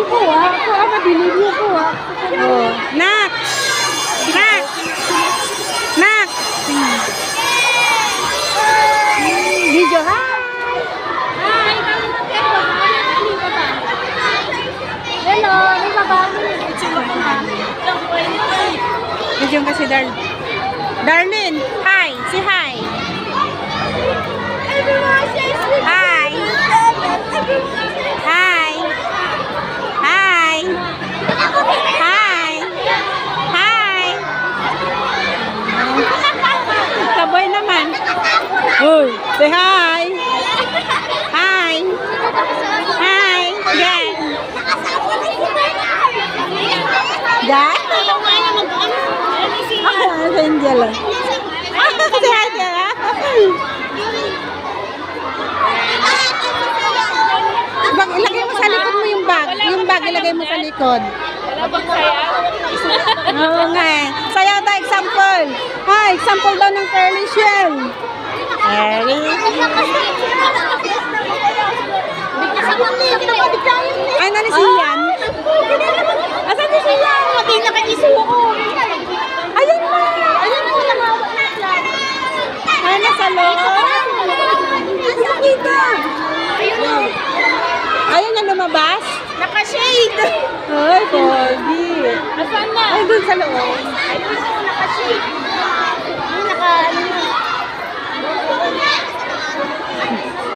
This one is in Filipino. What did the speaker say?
po ah. Ako ang mabilib niyo po ah. Oh. Nak! Nak! Nak! Video, ha? Hello, ano ba ba? Video kasi Darlene, hi! Say hi! Hi! Hi! Hi! Hi! Hi! Kaboy naman. Uy, say hi! Hi! Hi! Yan! Yan? Sa Angela. Say hi, Angela. Bag, ilagay mo sa likod mo yung bag. Yung bag, ilagay mo sa likod. Wala bang sayaw? Oo nga eh. Sayaw tayo, example. Ha, example daw ng curly shell. Curly. Ay, nani si Ian? Asan ni si Ian? Hindi na kaisuko. Ayun na. Ayun na lang. Ay, nasa loob. Nakita. Ayun na. Ayaw niya lumabas? Naka-shade. Ay, Pogi. Asan na? Ay, dun sa loob. Ayun na, naka-shade.